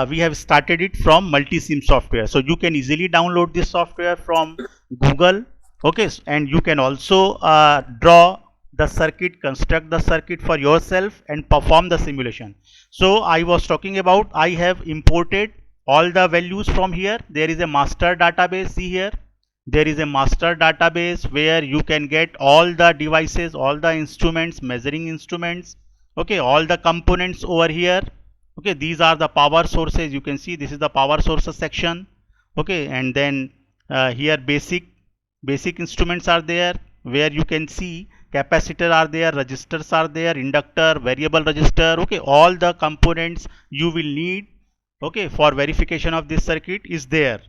we have started it from Multisim software. So you can easily download this software from Google. Okay, and you can also draw the circuit, construct the circuit for yourself and perform the simulation. So I was talking about, I have imported all the values from here. There is a master database. See here, there is a master database where you can get all the devices, all the instruments, measuring instruments, okay, all the components over here. Okay, these are the power sources. You can see this is the power sources section. Okay, and then here basic instruments are there, where you can see capacitor are there, resistors are there, inductor, variable resistor. Okay, all the components you will need, okay, for verification of this circuit is there.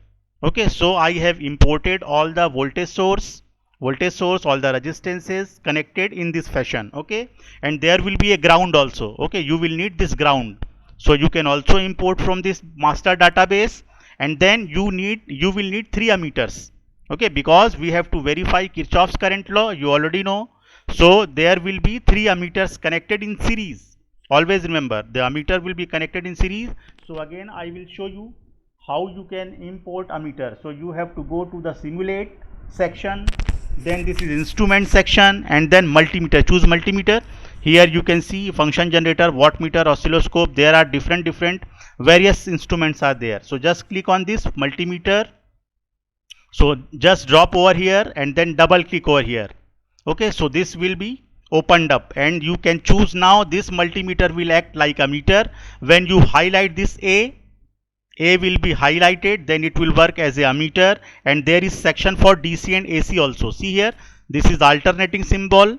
Okay, so I have imported all the voltage source, all the resistances connected in this fashion. Okay, and there will be a ground also. Okay, you will need this ground, so you can also import from this master database. And then you will need 3 ammeters. Okay, because we have to verify Kirchhoff's current law, you already know. So there will be 3 ammeters connected in series. Always remember, the ammeter will be connected in series. So again I will show you how you can import ammeter. So you have to go to the simulate section, then this is instrument section, and then multimeter. Choose multimeter. Here you can see function generator, wattmeter, oscilloscope. There are different various instruments are there. So just click on this multimeter. So just drop over here and then double click over here. Okay, so this will be opened up, and you can choose now. This multimeter will act like a meter. When you highlight this A will be highlighted, then it will work as a ammeter. And there is section for DC and AC also. See here, this is alternating symbol.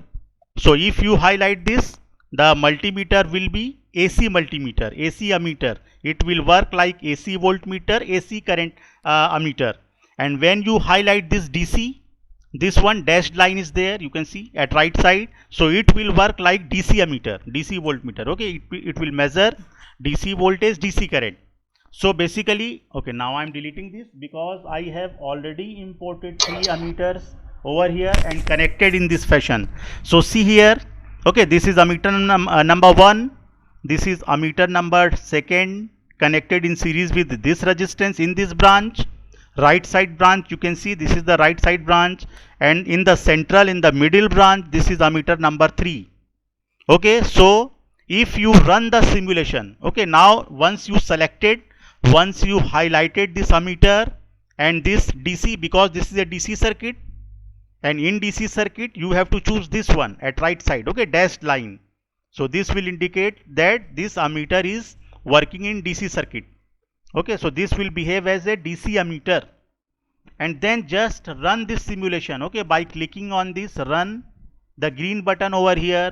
So if you highlight this, the multimeter will be AC multimeter, AC ammeter. It will work like AC voltmeter, AC current ammeter. And when you highlight this DC, this one dashed line is there, you can see at right side. So it will work like DC ammeter, DC voltmeter. Okay, it will measure DC voltage, DC current. So basically, okay, now I'm deleting this because I have already imported 3 ammeters over here and connected in this fashion. So see here, okay, this is ammeter number 1, this is ammeter number 2 connected in series with this resistance in this branch, right side branch. You can see this is the right side branch, and in the central, in the middle branch, this is ammeter number 3. Okay, so if you run the simulation, okay, now once you highlighted this ammeter and this DC, because this is a DC circuit, and in DC circuit you have to choose this one at right side, okay, dashed line. So this will indicate that this ammeter is working in DC circuit. Okay, so this will behave as a DC ammeter. And then just run this simulation, okay, by clicking on this run, the green button over here.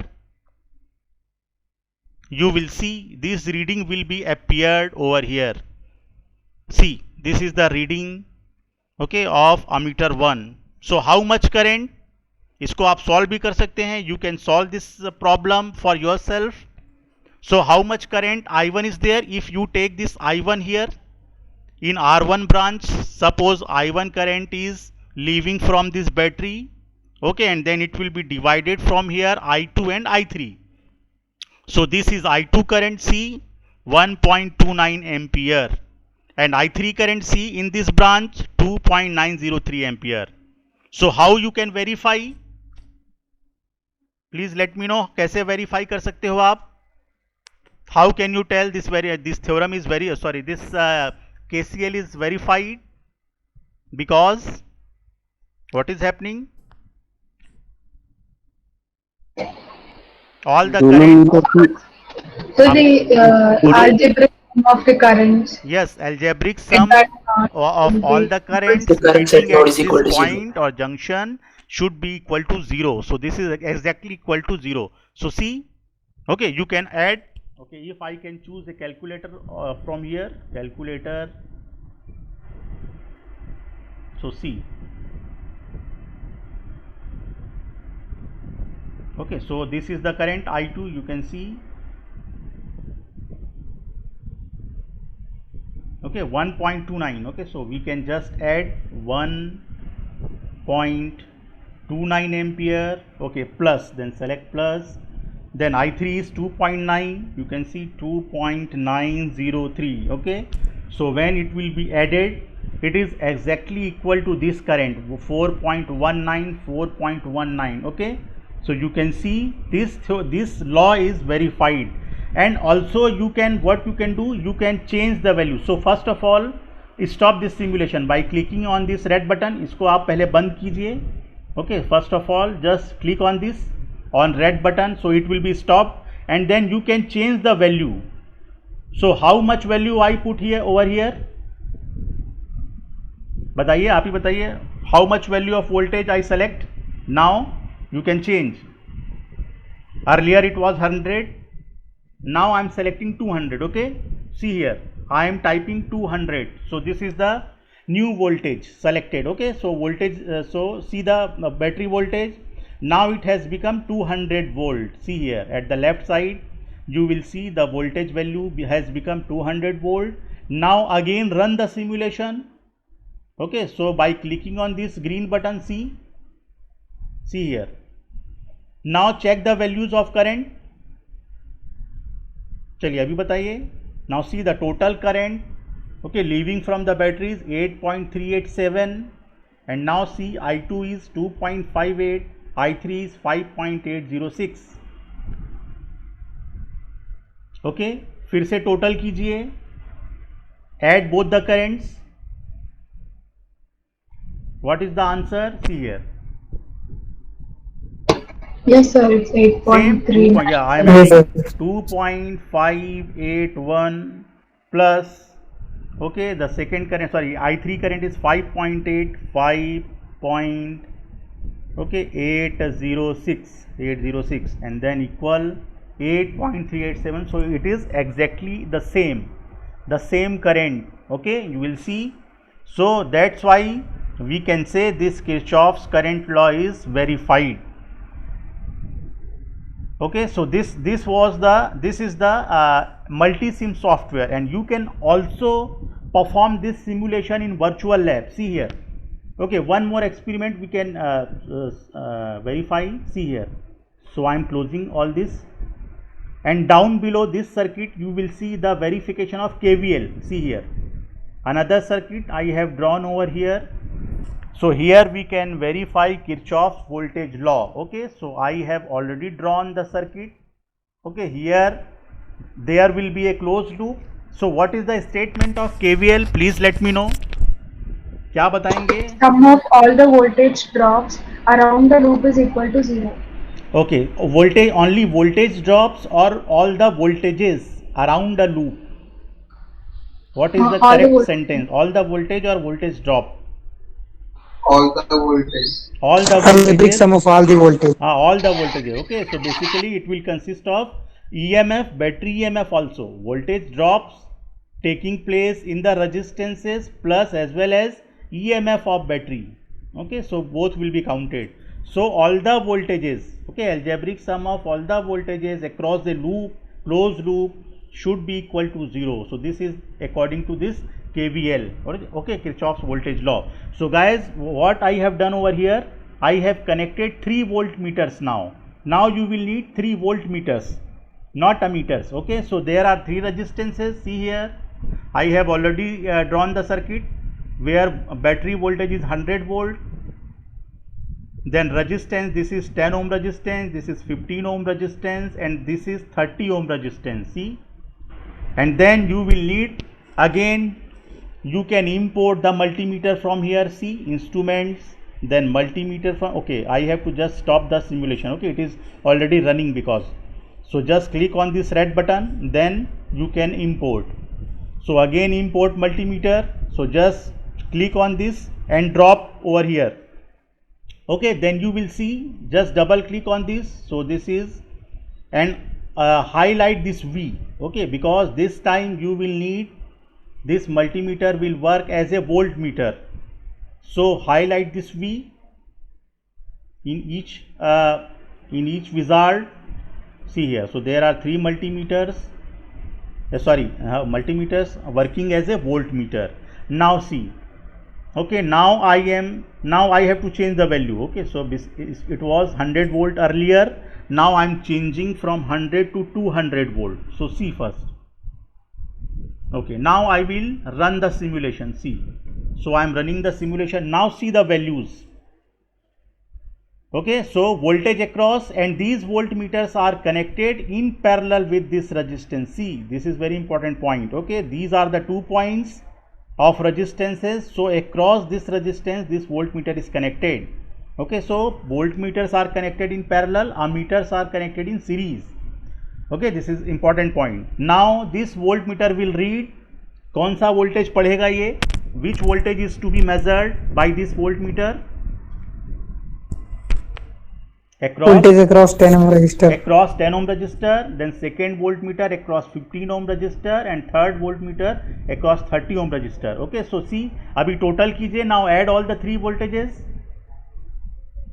You will see this reading will be appeared over here. See, this is the reading, okay, of ammeter 1. So how much current, इसको आप solve भी कर सकते हैं. You can solve this problem for yourself. So how much current I1 is there? If you take this I1 here in R1 branch, suppose I1 current is leaving from this battery, okay, and then it will be divided from here I2 and I3. So this is I2 current C, 1.29 ampere, and I3 current C in this branch 2.903 ampere. So how you can verify? Please let me know कैसे verify कर सकते हो आप? How can you tell this theorem is this KCL is verified? Because what is happening? All the current. So the algebraic sum of the currents Yes, algebraic at sum that of will all be the equal currents to The current set meeting node at is this equal to 0. point or junction should be equal to 0. So this is exactly equal to 0. So see, okay, you can add, okay, if I can choose a calculator from here, calculator. So see, okay, so this is the current I2, you can see, okay, 1.29. okay, so we can just add 1.29 ampere, okay, plus, then select plus, then I3 is 2.9, you can see 2.903. okay, so when it will be added, it is exactly equal to this current 4.19. okay, so you can see this law is verified. And also you can, what you can do, you can change the value. So first of all, stop this simulation by clicking on this red button. इसको आप पहले बंद कीजिए. Okay, first of all just click on this on red button, so it will be stopped, and then you can change the value. So how much value I put here over here? बताइए, आप ही बताइए. How much value of voltage I select? Now you can change. Earlier it was 100. Now I am selecting 200. okay, see here I am typing 200. so this is the new voltage selected. okay, so voltage, so see the battery voltage, now it has become 200 volt. see here at the left side you will see the voltage value has become 200 volt. Now again run the simulation. okay, so by clicking on this green button, see here, now check the values of current. चलिए अभी बताइए. Now see the total current, okay, leaving from the battery is 8.387, and now see I2 is 2.58, I3 is 5.806. okay, फिर से total कीजिए, add both the currents. what is the answer? see here. Yes, sir. It's 8.3. Yeah, I am adding 2.581 plus. Okay, the second current, sorry, I3 current is 806, and then equal 8.387. so it is exactly the same current. okay, you will see. so that's why we can say this Kirchhoff's current law is verified. okay, so this is the multi-sim software, and you can also perform this simulation in virtual lab. see here. okay, one more experiment we can verify. see here. so I am closing all this, and down below this circuit you will see the verification of KVL. see here, another circuit I have drawn over here. so here we can verify Kirchhoff's voltage law. okay, so I have already drawn the circuit. okay, here there will be a closed loop. so what is the statement of KVL? please let me know. क्या बताएंगे? Sum of all the voltage drops around the loop is equal to 0. okay, voltage, only voltage drops or all the voltages around the loop? what is the all the correct sentence? all the voltage or voltage drop? All the voltage. all the Algebraic sum of all the voltage. all the voltages. okay, so basically it will consist of EMF, battery EMF also, voltage drops taking place in the resistances plus as well as EMF of battery. okay, so both will be counted. so all the voltages, okay, algebraic sum of all the voltages across the loop, closed loop, should be equal to 0. so this is according to this KVL, or okay, Kirchhoff's voltage law. so guys, what I have done over here, I have connected 3 voltmeters. now you will need 3 voltmeters, not ammeters. okay, so there are 3 resistances. see here I have already drawn the circuit where battery voltage is 100 volt, then resistance, this is 10 ohm resistance, this is 15 ohm resistance, and this is 30 ohm resistance. see, and then you will need, again you can import the multimeter from here. see, instruments, then multimeter from, okay, I have to just stop the simulation. okay, it is already running because, so just click on this red button, then you can import. so again import multimeter, so just click on this and drop over here. okay, then you will see, just double click on this, so this is, and highlight this V. okay, because this time you will need, this multimeter will work as a voltmeter. so highlight this V in each wizard. see here, so there are 3 multimeters, multimeters working as a voltmeter. now see, okay, now I have to change the value. okay, so it was 100 volt earlier, now I'm changing from 100 to 200 volt. So see first. Okay, now I will run the simulation. See, so I'm running the simulation. Now see the values. Okay, so voltage across, and these voltmeters are connected in parallel with this resistance. See, this is very important point. Okay, these are the 2 points of resistances. So across this resistance, this voltmeter is connected. Okay, so voltmeters are connected in parallel, ammeters are connected in series. Okay, this is important point. Now this voltmeter will read कौन सा voltage पढ़ेगा ये, which voltage is to be measured by this voltmeter? Voltage across 10 ohm resistor. Across 10 ohm resistor, then second voltmeter across 15 ohm resistor, and third voltmeter across 30 ohm resistor. Okay, so see, अभी total कीजिए, now add all the 3 voltages.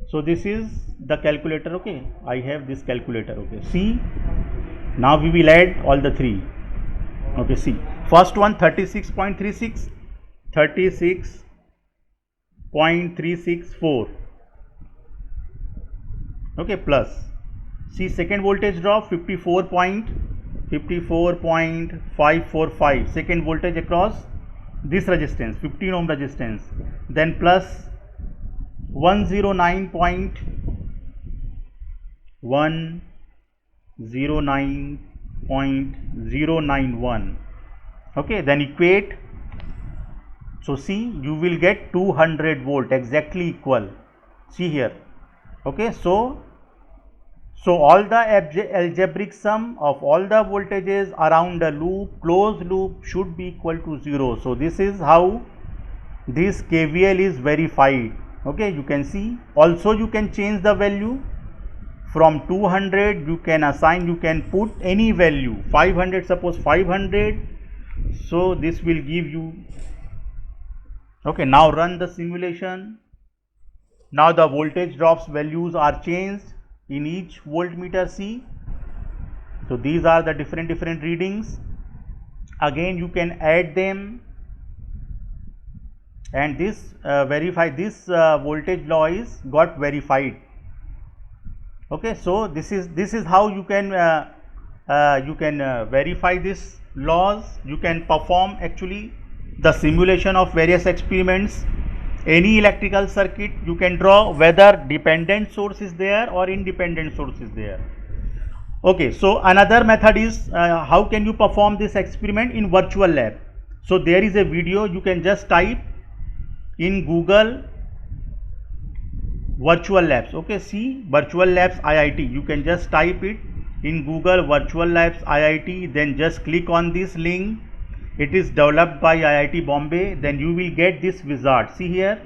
So this is the calculator. Okay, I have this calculator. Okay, see, now we will add all the 3. Okay, see, first one 36.36, 36.364. Okay, plus, see, second voltage drop 54.545, second voltage across this resistance 15 ohm resistance, then plus 109.091. Okay, then equate. So see, you will get 200 volt, exactly equal. See here. Okay, so all the algebraic sum of all the voltages around the loop, closed loop, should be equal to 0. So this is how this KVL is verified. Okay, you can see. Also you can change the value from 200. You can assign, you can put any value, 500, suppose 500. So this will give you. Okay, now run the simulation. Now the voltage drops values are changed in each voltmeter. See, so these are the different readings. Again you can add them, and this verify, this voltage law is got verified. Okay, so this is how you can verify this laws. You can perform actually the simulation of various experiments. Any electrical circuit you can draw, whether dependent source is there or independent source is there. Okay, so another method is how can you perform this experiment in virtual lab. So there is a video, you can just type in Google virtual labs. Okay, see, virtual labs IIT, you can just type it in Google virtual labs IIT, then just click on this link. It is developed by IIT Bombay. Then you will get this wizard. See here.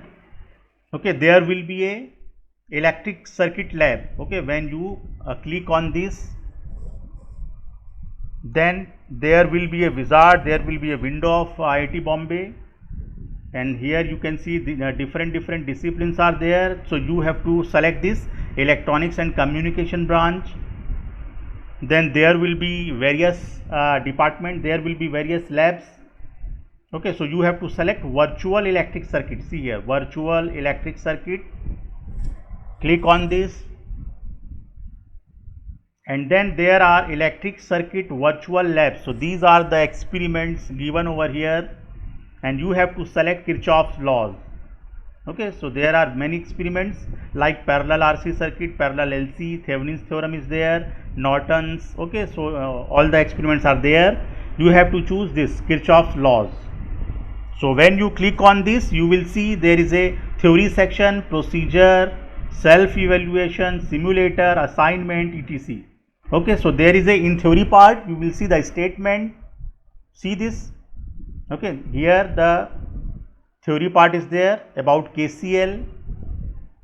Okay, there will be a electric circuit lab. Okay, when you click on this, then there will be a wizard. There will be a window of IIT Bombay, and here you can see the different disciplines are there. So you have to select this electronics and communication branch. Then there will be various department, there will be various labs. Okay, so you have to select virtual electric circuit. See here, virtual electric circuit, click on this, and then there are electric circuit virtual labs. So these are the experiments given over here, and you have to select Kirchhoff's laws. Okay, so there are many experiments like parallel RC circuit, parallel LC, Thevenin's theorem is there, Norton's. Okay, so all the experiments are there. You have to choose this Kirchhoff's laws. So when you click on this, you will see there is a theory section, procedure, self evaluation, simulator, assignment, etc. Okay, so there is a in theory part, you will see the statement. See this. Okay, here the theory part is there about KCL.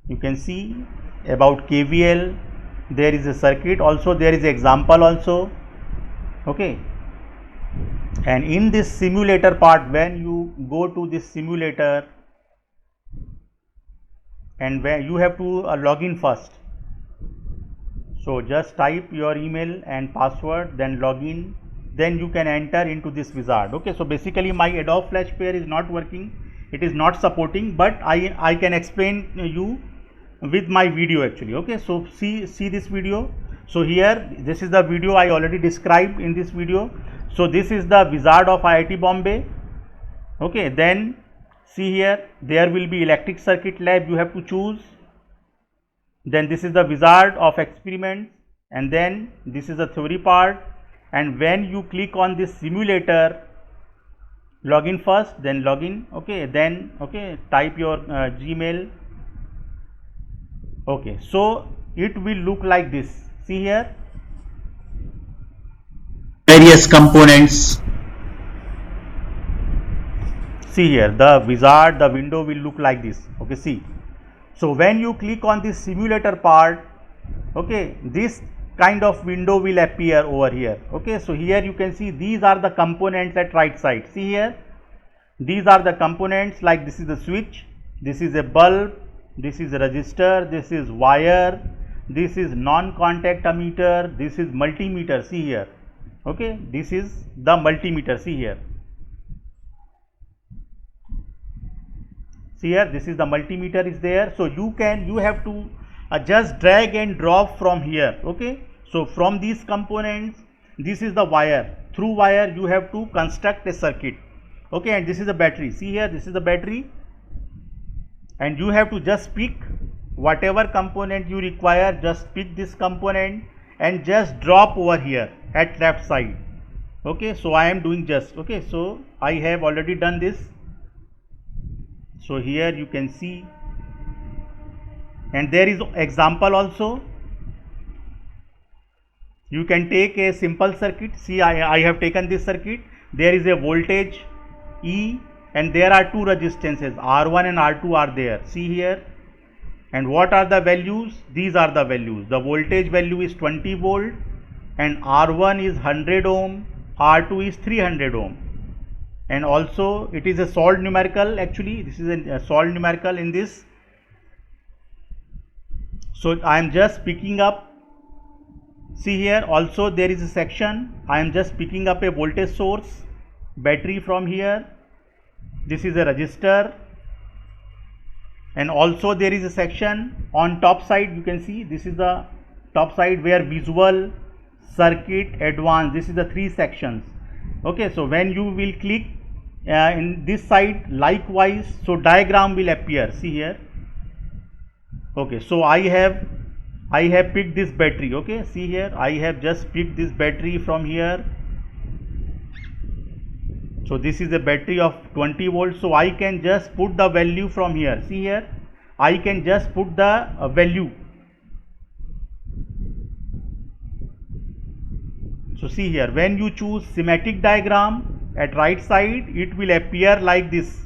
You can see about KVL. There is a circuit also, there is an example also. Okay, and in this simulator part, when you go to this simulator, and where you have to log in first. So just type your email and password, then log in, then you can enter into this wizard. Okay, so basically my Adobe Flash Player is not working, it is not supporting, but I can explain you with my video actually. Okay, so see this video. So here, this is the video I already described in this video. So this is the wizard of IIT Bombay. Okay, then see here, there will be electric circuit lab, you have to choose. Then this is the wizard of experiments, and then this is the theory part. And when you click on this simulator, login first, then login. Okay, then type your Gmail. Okay, so it will look like this. See here, various components. see here, the wizard, the window will look like this. Okay, see. So when you click on this simulator part, okay, this kind of window will appear over here. Okay, so here you can see these are the components at right side. See here, these are the components, like this is the switch, this is a bulb, this is a resistor, this is wire, this is non-contact ammeter, this is multimeter. See here, okay, this is the multimeter. See here, see here, this is the multimeter is there. So you have to just drag and drop from here. Okay, so from these components, this is the wire, through wire you have to construct a circuit. Okay, and this is the battery. See here, this is the battery, and you have to just pick whatever component you require, just pick this component and just drop over here at left side. Okay, so I am doing just, okay, so I have already done this. So here you can see, and there is example also. You can take a simple circuit. See, I have taken this circuit. There is a voltage E, and there are two resistances R1 and R2 are there. See here, and what are the values? These are the values. The voltage value is 20 volt, and R1 is 100 ohm, R2 is 300 ohm. And also it is a solved numerical. Actually, this is a solved numerical in this. So I am just picking up. See here, also there is a section. I am just picking up a voltage source, battery from here. This is a resistor, and also there is a section on top side. You can see this is the top side where visual, circuit, advanced. This is the three sections. Okay, so when you will click in this side, likewise, so diagram will appear. See here. Okay, so I have picked this battery. Okay, see here, I have just picked this battery from here. So this is a battery of 20 volts. So I can just put the value from here. See here, I can just put the value. So see here, when you choose schematic diagram at right side, it will appear like this.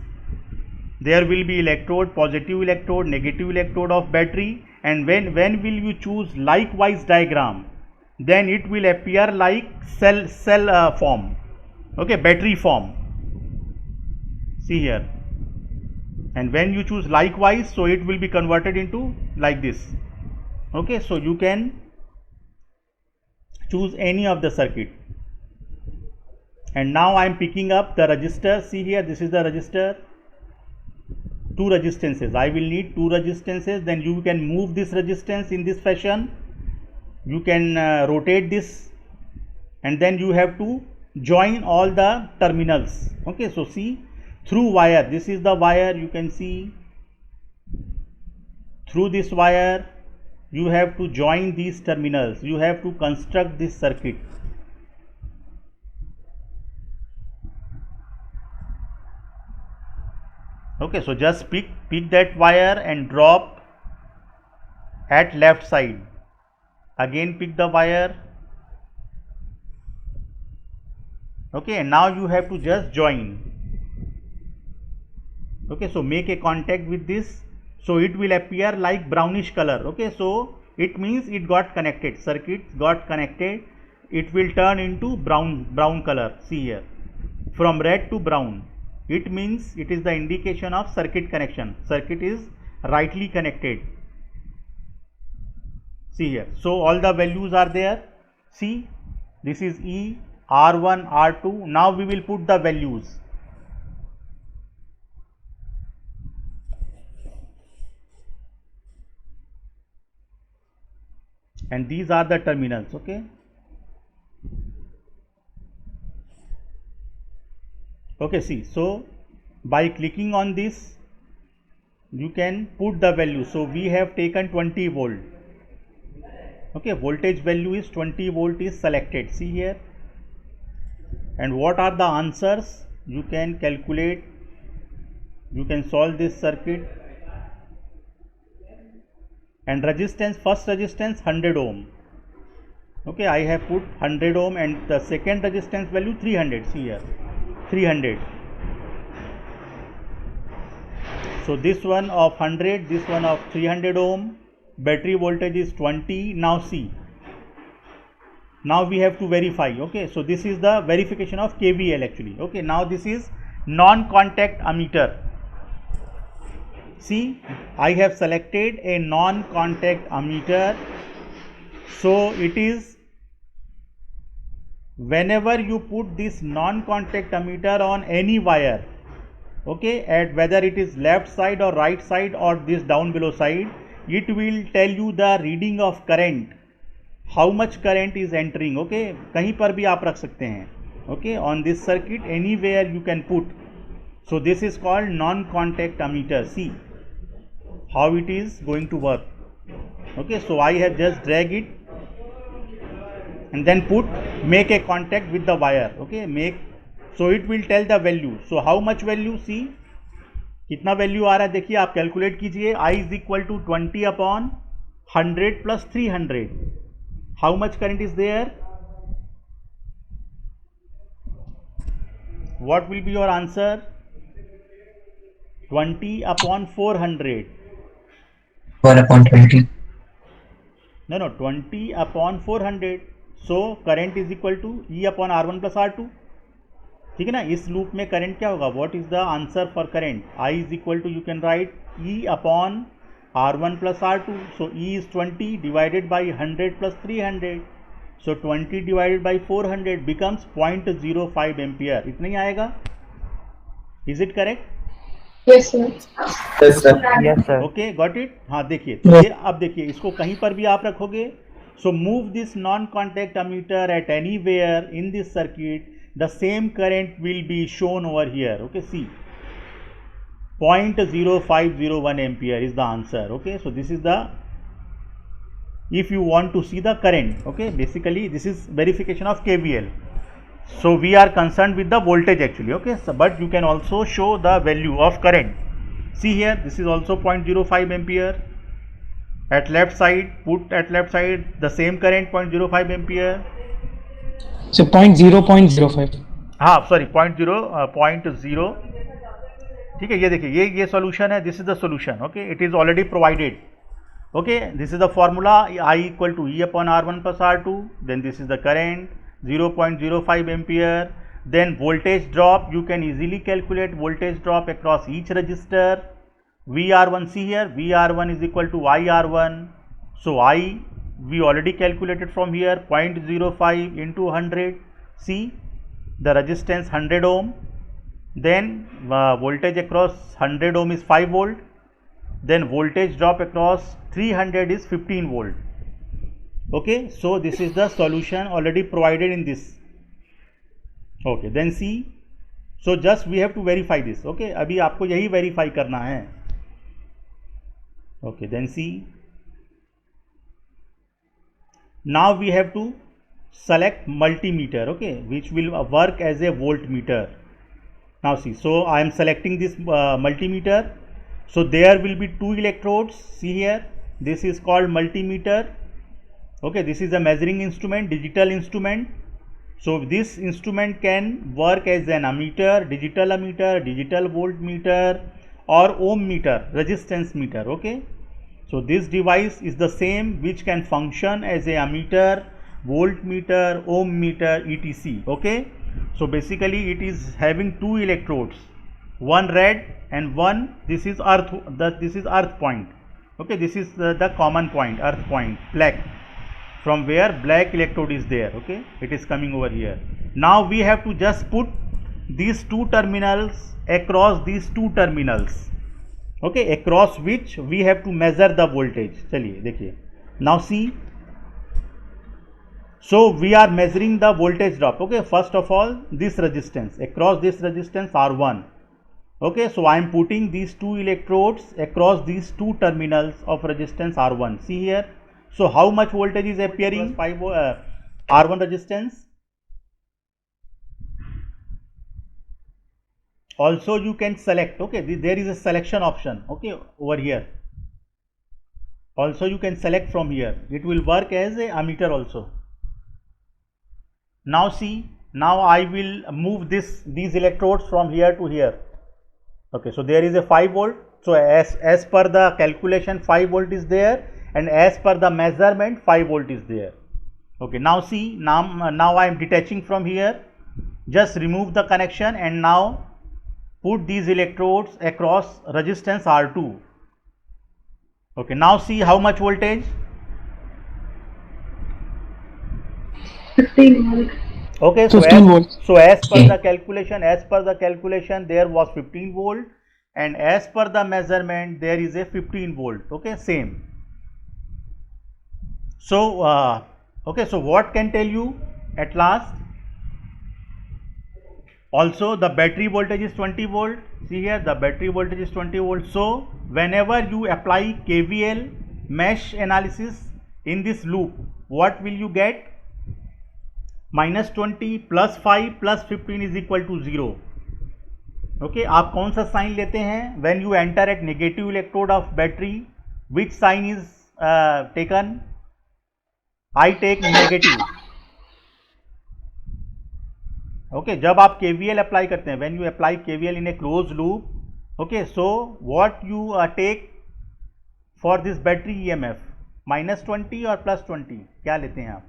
There will be electrode, positive electrode, negative electrode of battery, and when will you choose likewise diagram, then it will appear like cell form. Okay, battery form. See here, and when you choose likewise, so it will be converted into like this. Okay, so you can choose any of the circuit. And now I am picking up the resistor. See here, this is the resistor, two resistances. I will need two resistances. Then you can move this resistance in this fashion. You can rotate this, and then you have to join all the terminals. Okay, so see, through wire, this is the wire, you can see, through this wire you have to join these terminals, you have to construct this circuit. Okay, so just pick that wire and drop at left side. Again pick the wire. Okay, and now you have to just join. Okay, so make a contact with this, so it will appear like brownish color. Okay, so it means it got connected, circuit got connected. It will turn into brown color. See here, from red to brown. It means it is the indication of circuit connection. Circuit is rightly connected. See here, so all the values are there. See, this is E, R1, R2. Now we will put the values. and these are the terminals. Okay, see, so by clicking on this you can put the value. So we have taken 20 volt. Okay, voltage value is 20 volt is selected, see here. And what are the answers? You can calculate, you can solve this circuit. And resistance, first resistance 100 ohm. Okay, I have put 100 ohm, and the second resistance value 300, see here, 300. So this one of 100, this one of 300 ohm, battery voltage is 20. Now see, now we have to verify. Okay, so this is the verification of KVL actually. Okay, now this is non-contact ammeter. See, I have selected a non-contact ammeter. So it is, whenever you put this non-contact ammeter on any wire, okay, at whether it is left side or right side or this down below side, it will tell you the reading of current, how much current is entering. Okay, कहीं पर भी आप रख सकते हैं. Okay, on this circuit anywhere you can put. So this is called non-contact ammeter. See how it is going to work. Okay, so I have just drag it and then put, make a contact with the wire. Okay, make, so it will tell the value. So how much value? See कितना value आ रहा है, देखिए आप calculate कीजिए. I is equal to 20 upon 100 plus 300. How much current is there? What will be your answer? 20 upon 400. 1 upon 20. No, 20 upon 400. So current is equal to E upon R1 plus R2. ठीक है ना. इस loop में current क्या होगा? What is the answer for current? I is equal to, you can write E upon R1 plus R2. So E is 20 divided by 100 plus 300. So 20 divided by 400 becomes 0.05 ampere. इतना ही आएगा. Is it correct? Yes, sir. Yes, sir. Yes, sir. Okay, got it. हाँ देखिए, तो ये अब देखिए, इसको कहीं पर भी आप रखोगे. So move this non contact ammeter at anywhere in this circuit, the same current will be shown over here. Okay, see 0.0501 ampere is the answer. Okay, so this is the, if you want to see the current. Okay, basically this is verification of KVL. So we are concerned with the voltage actually. Okay, so but you can also show the value of current. See here, this is also 0.05 ampere. At left side, put at left side the same current, 0.05 ampere. So 0.05. हाँ sorry 0.0. ठीक है, ये देखिए, ये solution है. This is the solution. Okay, it is already provided. Okay, this is the formula. I equal to E upon R1 plus R2. Then this is the current, 0.05 ampere. Then voltage drop, you can easily calculate voltage drop across each resistor. VR1, see here, VR1 is equal to IR1. So I, we already calculated from here, 0.05 into 100. See the resistance 100 ohm. Then voltage across 100 ohm is 5 volt. Then voltage drop across 300 is 15 volt. Okay, so this is the solution already provided in this. Okay, then see, so just we have to verify this. Okay, अभी आपको यही verify करना है. Okay, then see, now we have to select multimeter. Okay, which will work as a voltmeter. Now see, so I am selecting this multimeter. So there will be 2 electrodes. See here, this is called multimeter. Okay, this is a measuring instrument, digital instrument. So this instrument can work as an ammeter, digital voltmeter, or ohm meter, resistance meter. Okay, so this device is the same which can function as a ammeter, voltmeter, ohm meter, etc. Okay, so basically it is having 2 electrodes, one red and one, this is earth, this is earth point. Okay, this is the common point, earth point, black, from where black electrode is there. Okay, it is coming over here. Now we have to just put these 2 terminals across these 2 terminals. Okay, across which we have to measure the voltage. चलिए देखिए, now see, So we are measuring the voltage drop. Okay, first of all, this resistance, across this resistance R1. Okay, so I am putting these two electrodes across these two terminals of resistance R1. See here. So how much voltage is appearing? 5 R1 resistance. Also you can select. Okay, there is a selection option. Okay, over here. Also you can select from here. It will work as a ammeter also. Now see, now I will move these electrodes from here to here. Okay, so there is a 5 volt. So as per the calculation 5 volt is there, and as per the measurement 5 volt is there. Okay, now see, now I am detaching from here. Just remove the connection and now put these electrodes across resistance R2. Okay, now see how much voltage? 15 volt. Okay, so 15 volts. as per the calculation there was 15 volt, and as per the measurement there is a 15 volt. Okay, same. So okay, so what can tell you at last? Also the battery voltage is 20 volt. See here, the battery voltage is 20 volt. So whenever you apply KVL mesh analysis in this loop, what will you get? -20 plus 5 plus 15 is equal to 0. Okay, आप कौन सा sign लेते हैं? When you enter at negative electrode of battery, which sign is taken? I take negative. Okay, जब आप KVL apply करते हैं, when you apply KVL in a closed loop, okay, so what you take for this battery EMF? -20 or +20? क्या लेते हैं आप?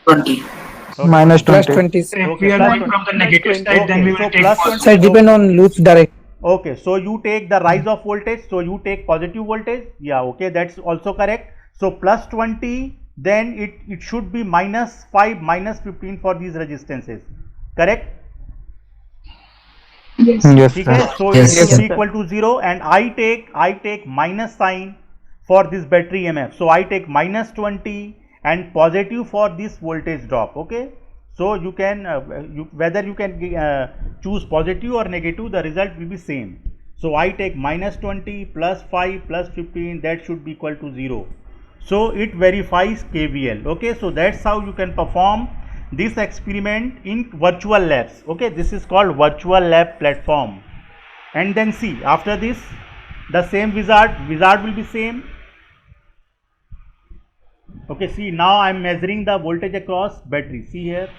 20. Okay. Minus Plus 20. 20. If Okay, we are plus going 20. from the negative side, then we Okay, so will take plus positive. 20. Sir, depend on loop's direction. Okay, so you take the rise of voltage, so you take positive voltage. Yeah, okay, that's also correct. So +20, then it should be -5, -15 for these resistances. Correct? Yes. Yes, ठीक है, sir. so Yes, it should sir. be equal to 0, and I take minus sign for this battery EMF. So I take -20 and positive for this voltage drop. Okay, so you can whether you can choose positive or negative, the result will be same. So I take -20 plus 5 plus 15, that should be equal to 0. So it verifies KVL. Okay, so that's how you can perform this experiment in virtual labs. Okay, this is called virtual lab platform. And then see, after this the same wizard will be same. Okay, see, now I am measuring the voltage across battery. See here,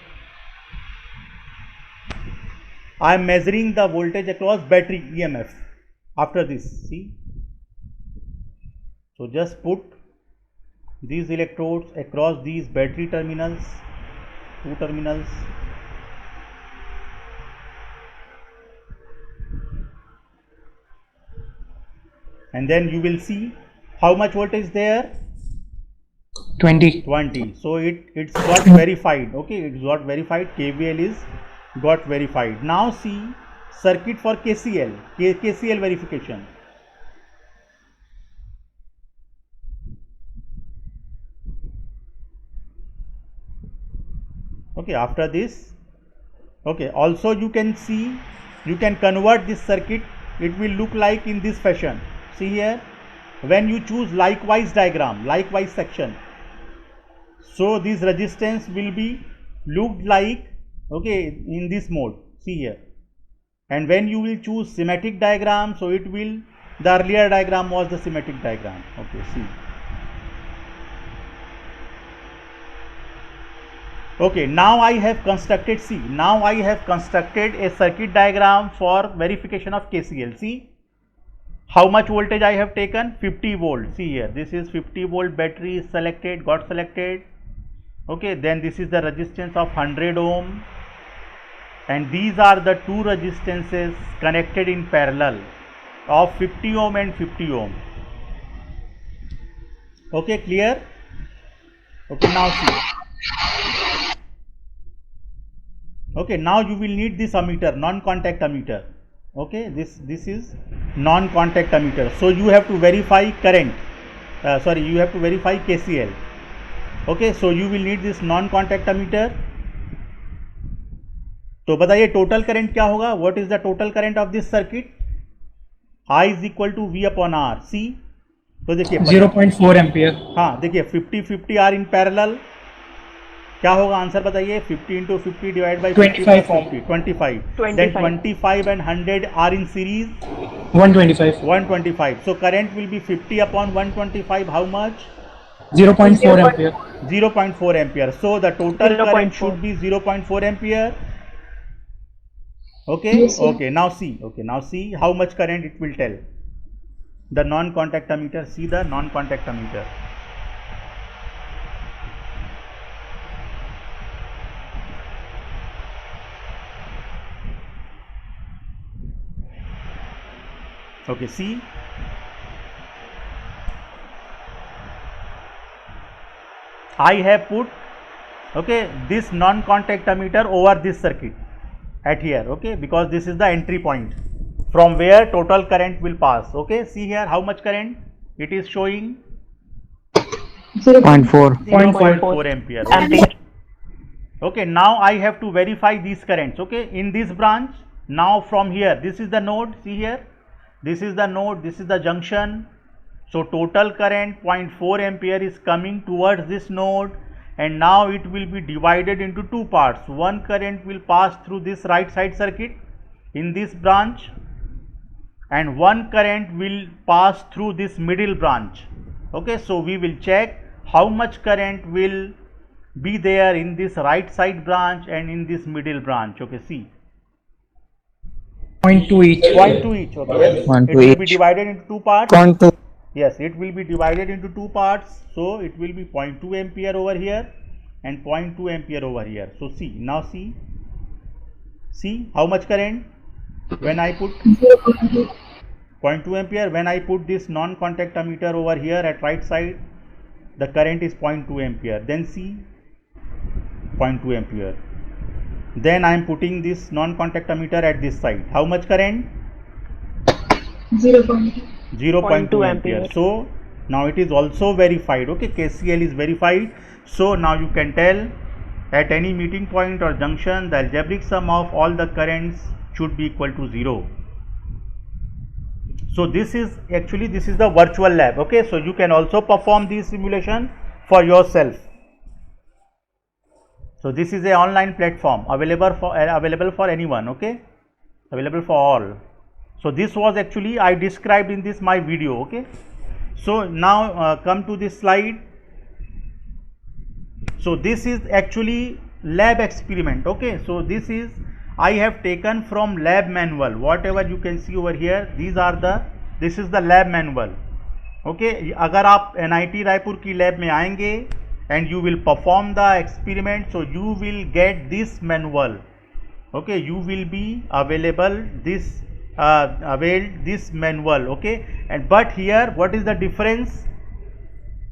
I am measuring the voltage across battery EMF. After this, see, so just put these electrodes across these battery terminals, two terminals, and then you will see how much voltage there? 20. 20. So it's got verified. Okay, it's got verified. KVL is got verified. Now see circuit for KCL, KCL verification. Okay, after this, okay, also you can see, you can convert this circuit. It will look like in this fashion. See here, when you choose likewise diagram, likewise section, so this resistance will be looked like, okay, in this mode. See here, and when you will choose schematic diagram, so it will, the earlier diagram was the schematic diagram. Okay, see. Okay, now I have constructed, see, now I have constructed a circuit diagram for verification of KCL. See how much voltage I have taken? 50 volt. See here, this is 50 volt battery is selected, got selected. Okay, then this is the resistance of 100 ohm, and these are the two resistances connected in parallel of 50 ohm and 50 ohm. Okay, clear? Okay, now see. Okay, now you will need this ammeter, non-contact ammeter. Okay, this is non-contact ammeter. So you have to verify current. You have to verify KCL. Okay, so you will need this non contact ammeter. तो बताइए total current क्या होगा, what is the total current of this circuit. I is equal to V upon R. See, तो देखिए 0.4 ampere. हाँ देखिए 50-50 are in parallel, क्या होगा आंसर बताइए. 50 into 50 divide by 25 25. Then 25 and 100 are in series 125. 125. So current will be 50 upon 125. How much? 0.4 ampere. 0.4 ampere. So the total 0.4. current should be 0.4 ampere. Okay. Yes, sir. Okay. Now see. Okay. Now see how much current it will tell. The non-contact ammeter. See the non-contact ammeter. Okay. See. I have put this non-contact ammeter over this circuit at here, because this is the entry point from where total current will pass. See here how much current it is showing. 0.4. 0.4 ampere. Ampere. Okay, now I have to verify these currents. In this branch, now from here, this is the node. See here, this is the node, this is the junction. So total current 0.4 ampere is coming towards this node, and now it will be divided into two parts. One current will pass through this right side circuit in this branch, and one current will pass through this middle branch. So we will check how much current will be there in this right side branch and in this middle branch. See, 0.2 each. 0.2 each. Yes. 1 It to will be each. divided into two parts. 0.2. Yes, it will be divided into two parts. So it will be 0.2 ampere over here and 0.2 ampere over here. So see, now see how much current when I put 0.2 ampere, when I put this non-contact ammeter over here at right side, the current is 0.2 ampere. Then see 0.2 ampere. Then I am putting this non-contact ammeter at this side. How much current? 0.2. 0.2 ampere. ampere. So now it is also verified. KCL is verified. So now you can tell at any meeting point or junction, the algebraic sum of all the currents should be equal to 0. So this is the virtual lab. So you can also perform this simulation for yourself. So this is a online platform available for anyone. Available for all. So this was actually I described in this my video. So now come to this slide. So this is actually lab experiment. So this is I have taken from lab manual. Whatever you can see over here, this is the lab manual. अगर आप NIT Raipur की lab में आएंगे and you will perform the experiment, so you will get this manual. You will be available this manual. And but here what is the difference?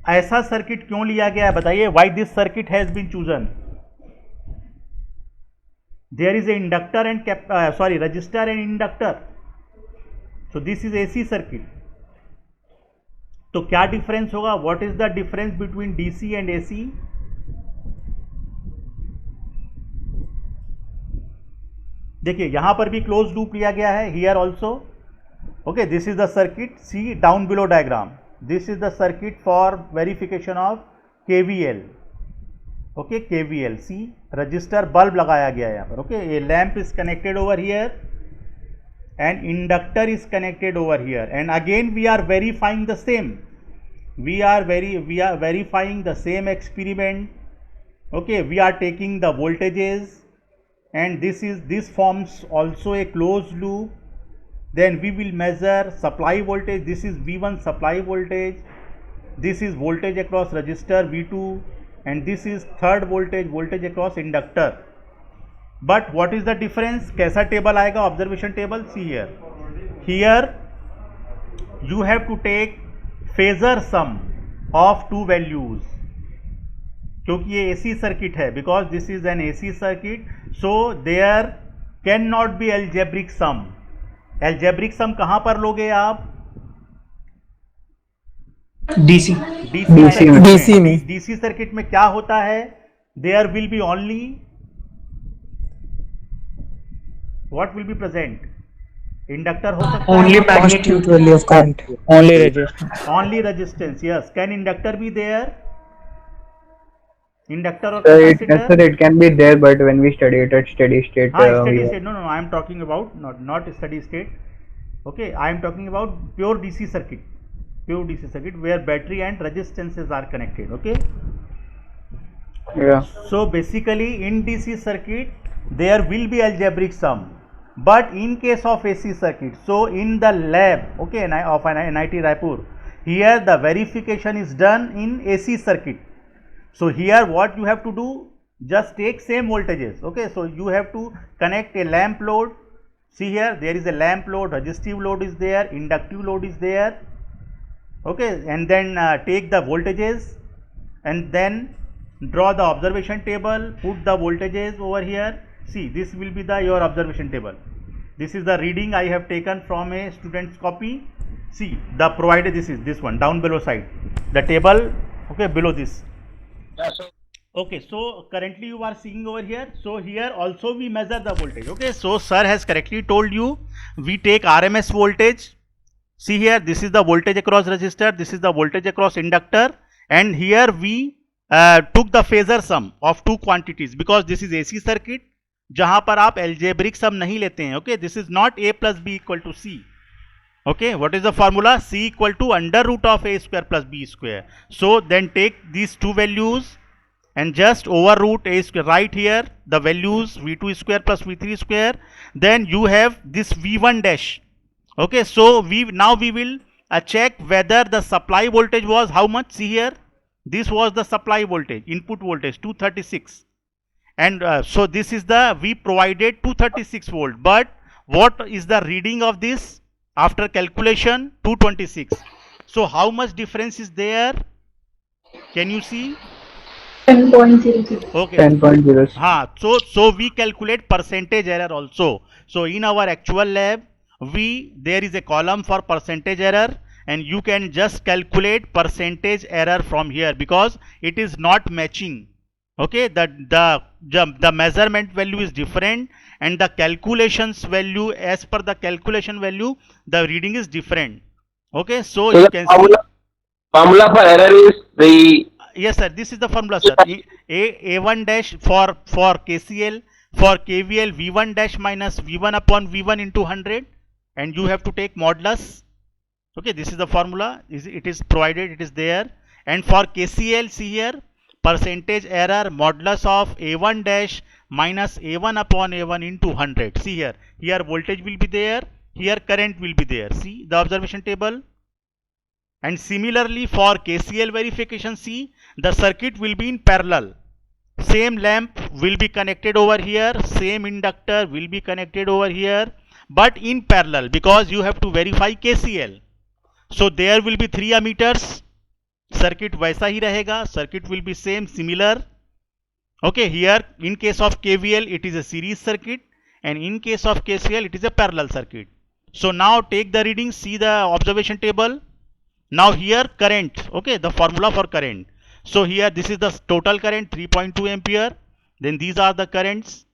ऐसा circuit क्यों लिया गया है बताइए. Why this circuit has been chosen? There is a inductor and resistor and inductor. So this is AC circuit. तो क्या difference होगा? What is the difference between DC and AC? देखिए यहां पर भी क्लोज लूप लिया गया है. Here also. This is the circuit. See down below diagram. This is the circuit for verification of KVL. KVL. See register bulb लगाया गया है यहाँ पर. A lamp is connected over here and inductor is connected over here, and again we are verifying the same. We are verifying the same experiment. We are taking the voltages, and this forms also a closed loop. Then we will measure supply voltage. This is V1 supply voltage. This is voltage across resistor V2, and this is third voltage across inductor. But what is the difference? कैसा table आएगा? Observation table. See here you have to take phasor sum of two values. क्योंकि ये AC circuit है, because this is an AC circuit, so there cannot be algebraic sum. algebraic sum कहाँ पर लोगे आप? DC. DC में DC circuit में क्या होता है? There will be only what will be present? Inductor हो सकता Only है, constitute value of current. Only resistance. Only resistance. Yes, can inductor be there? Inductor और Sir, capacitor? it can be there, but when we study it at steady state, हाँ, we steady state. No, I am talking about not steady state. Okay, I am talking about pure DC circuit. Pure DC circuit where battery and resistances are connected. Okay. yeah. So basically in DC circuit there will be algebraic sum, but in case of AC circuit, so in the lab, okay, of NIT Raipur, here the verification is done in AC circuit. So here what you have to do, just take same voltages. Okay, so you have to connect a lamp load. See here, there is a lamp load, resistive load is there, inductive load is there. Okay, and then take the voltages and then draw the observation table, put the voltages over here. See, this will be the your observation table. This is the reading I have taken from a student's copy. See, the provided, this is this one down below side, the table, okay, below this. Okay, so currently you are seeing over here. So here also we measure the voltage. Okay, so sir has correctly told you, we take RMS voltage. See here, this is the voltage across resistor, this is the voltage across inductor, and here we took the phasor sum of two quantities because this is AC circuit जहां पर आप algebraic sum नहीं लेते हैं. Okay, this is not A plus B equal to C. Okay, what is the formula? C equal to under root of A square plus B square. So then take these two values and just overroot A square, right here the values V2 square plus V3 square, then you have this V1 dash. Okay, so we will check whether the supply voltage was how much. See here, this was the supply voltage, input voltage 236, and so this is the, we provided 236 volt, but what is the reading of this after calculation? 226. So how much difference is there? Can you see? 10.06. Okay. 10.0. So we calculate percentage error also. So in our actual lab, there is a column for percentage error, and you can just calculate percentage error from here because it is not matching. Okay, the measurement value is different and the calculations value, as per the calculation value, the reading is different. Okay, so you can see. Formula for error is the. Yes sir, this is the formula sir. A1 dash for KCL, for KVL, V1 dash minus V1 upon V1 into 100, and you have to take modulus. Okay, this is the formula, it is provided, it is there. And for KCL, see here, percentage error modulus of A1 dash minus A1 upon A1 into 100. See here, voltage will be there, here current will be there. See the observation table. And similarly for KCL verification, see, the circuit will be in parallel. Same lamp will be connected over here, same inductor will be connected over here, but in parallel because you have to verify KCL. So there will be 3 ammeters. Circuit वैसा ही रहेगा, circuit will be same, similar. Okay, here in case of KVL it is a series circuit, and in case of KCL it is a parallel circuit. So now take the reading, see the observation table. Now here current, okay, the formula for current. So here this is the total current 3.2 ampere. Then these are the currents,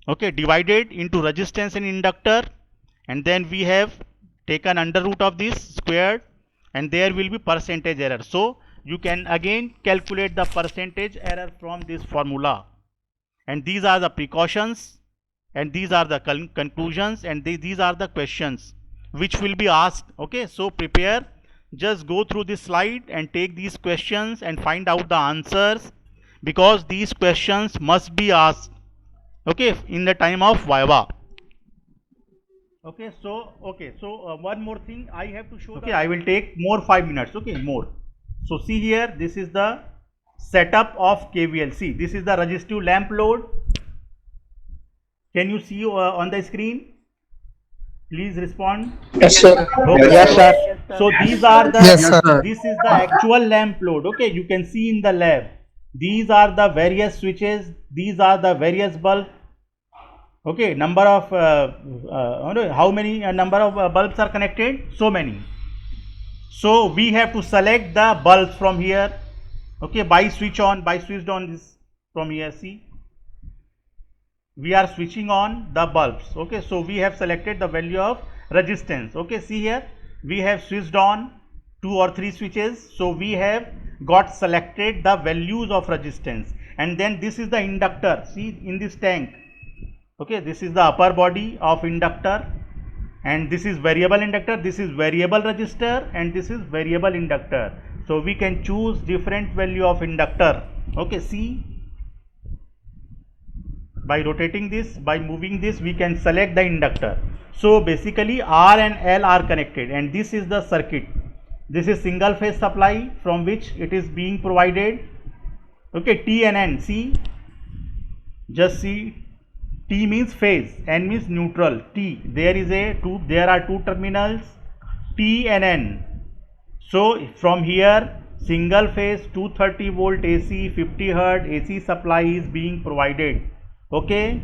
okay, divided into resistance and inductor, and then we have taken under root of this squared, and there will be percentage error. So you can again calculate the percentage error from this formula. And these are the precautions, and these are the conclusions, and these are the questions which will be asked. Okay, so prepare. Just go through this slide and take these questions and find out the answers, because these questions must be asked, okay, in the time of Viva. Okay, so one more thing I have to show. Okay, I will take more 5 minutes. Okay, more. So see here, this is the setup of KVL. See, this is the resistive lamp load. Can you see on the screen? Please respond. Yes sir. Okay. Yes sir. So these are the, Yes, sir. this is the actual lamp load. Okay, you can see in the lab. These are the various switches. These are the various bulbs. Okay, number of how many number of bulbs are connected? So many. So we have to select the bulbs from here. Okay, by switched on this from here. See, we are switching on the bulbs. Okay, so we have selected the value of resistance. Okay, see here, we have switched on 2 or 3 switches, so we have got selected the values of resistance. And then this is the inductor. See, in this tank, okay, this is the upper body of inductor, and this is variable inductor, this is variable resistor, and this is variable inductor. So we can choose different value of inductor. Okay, see, by rotating this, by moving this, we can select the inductor. So basically R and L are connected, and this is the circuit. This is single phase supply from which it is being provided. Okay, T and N. See, just see, T means phase, N means neutral. T, there are two terminals, T and N. So from here, single phase 230 volt AC 50 Hz AC supply is being provided. Okay,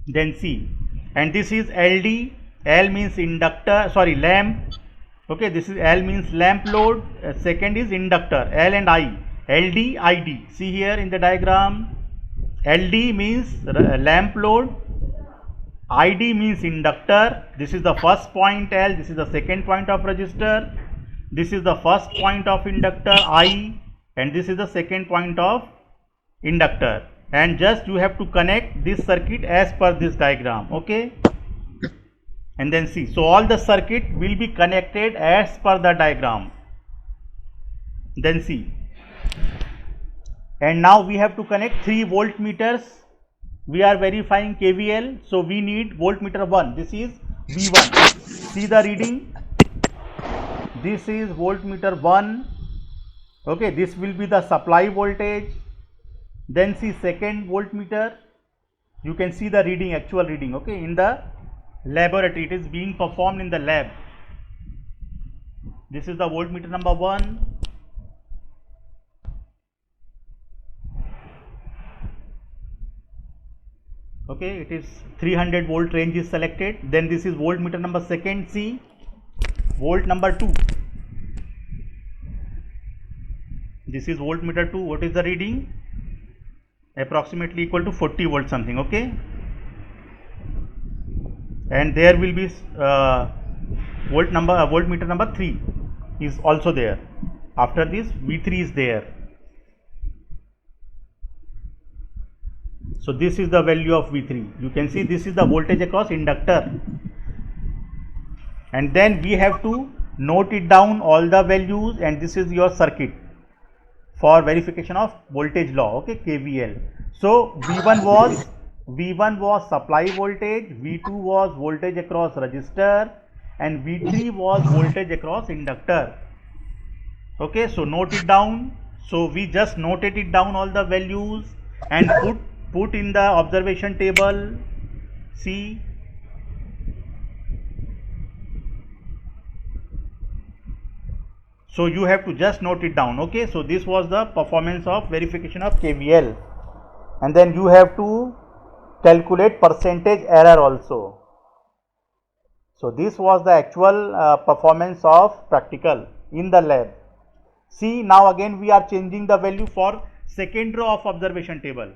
then C, and this is LD. L means inductor, sorry, lamp. Okay, this is L means lamp load. Second is inductor, L and I. LD, ID. See here in the diagram, LD means lamp load, ID means inductor. This is the first point L, this is the second point of resistor, this is the first point of inductor I, and this is the second point of inductor. And just you have to connect this circuit as per this diagram. Okay, and then see, so all the circuit will be connected as per the diagram. Then see, and now we have to connect 3 voltmeters. We are verifying KVL, so we need voltmeter 1. This is V1. See the reading. This is voltmeter 1. Okay, this will be the supply voltage. Then see second voltmeter. You can see the reading, actual reading. Okay, in the laboratory, it is being performed in the lab. This is the voltmeter number 1. Okay, it is 300 volt range is selected. Then this is voltmeter number second. See, volt number 2. This is voltmeter 2. What is the reading? Approximately equal to 40 volt something. Okay, and there will be voltmeter number 3 is also there. After this, V3 is there. So this is the value of V3. You can see this is the voltage across inductor, and then we have to note it down all the values, and this is your circuit for verification of voltage law. Okay, KVL. So V1 was supply voltage, V2 was voltage across resistor, and V3 was voltage across inductor. Okay, so note it down. So we just noted it down all the values and put in the observation table. See, so you have to just note it down. Okay, so this was the performance of verification of KVL, and then you have to calculate percentage error also. So this was the actual performance of practical in the lab. See, now again we are changing the value for second row of observation table.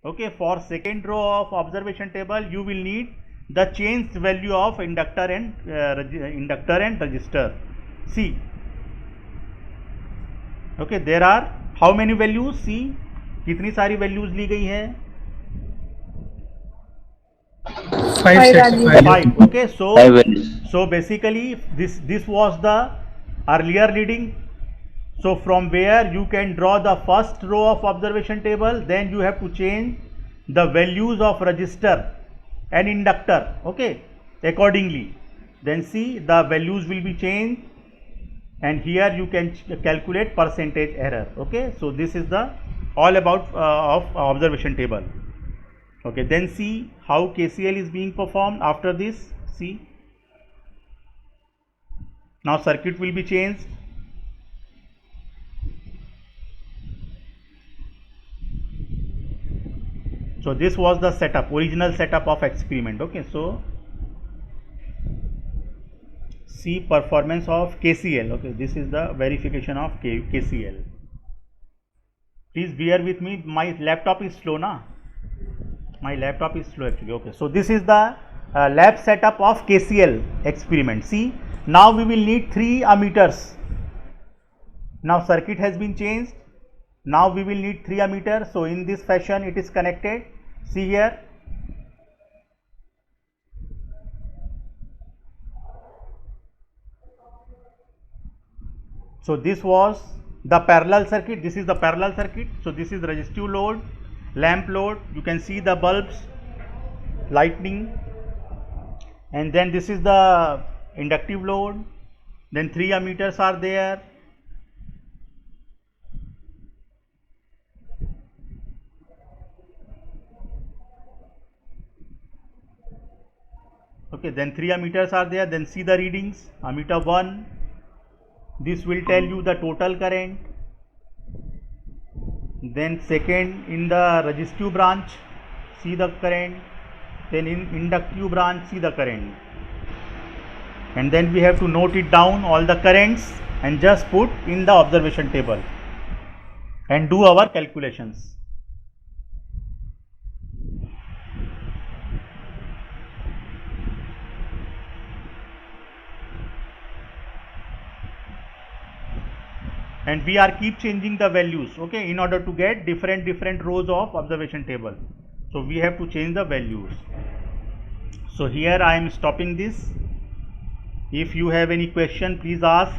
Okay, for second row of observation table you will need the changed value of inductor and resistor. See, okay, there are how many values? See, कितनी सारी values ली गई है? 5. Okay, so basically this was the earlier reading. So from where you can draw the first row of observation table, then you have to change the values of resistor and inductor. Okay, accordingly. Then see, the values will be changed, and here you can calculate percentage error. Okay, so this is the all about of observation table. Okay, then see how KCL is being performed after this. See, now circuit will be changed. So this was the setup, original setup of experiment. Okay, so see performance of KCL. Okay, this is the verification of KCL. Please bear with me, my laptop is slow na. My laptop is slow actually. Okay, so this is the lab setup of KCL experiment. See, now we will need 3 ammeters. Now circuit has been changed. Now we will need 3 ammeters. So in this fashion it is connected. See here. So this was the parallel circuit. This is the parallel circuit. So this is resistive load, lamp load. You can see the bulbs, lightning, and then this is the inductive load. Then 3 ammeters are there. Okay, then 3 ammeters are there. Then see the readings. Ammeter 1. This will tell you the total current. Then second, in the resistive branch, see the current. Then in inductive branch, see the current. And then we have to note it down, all the currents, and just put in the observation table and do our calculations. And we are keep changing the values, okay, in order to get different rows of observation table. So we have to change the values. So here I am stopping this. If you have any question, please ask.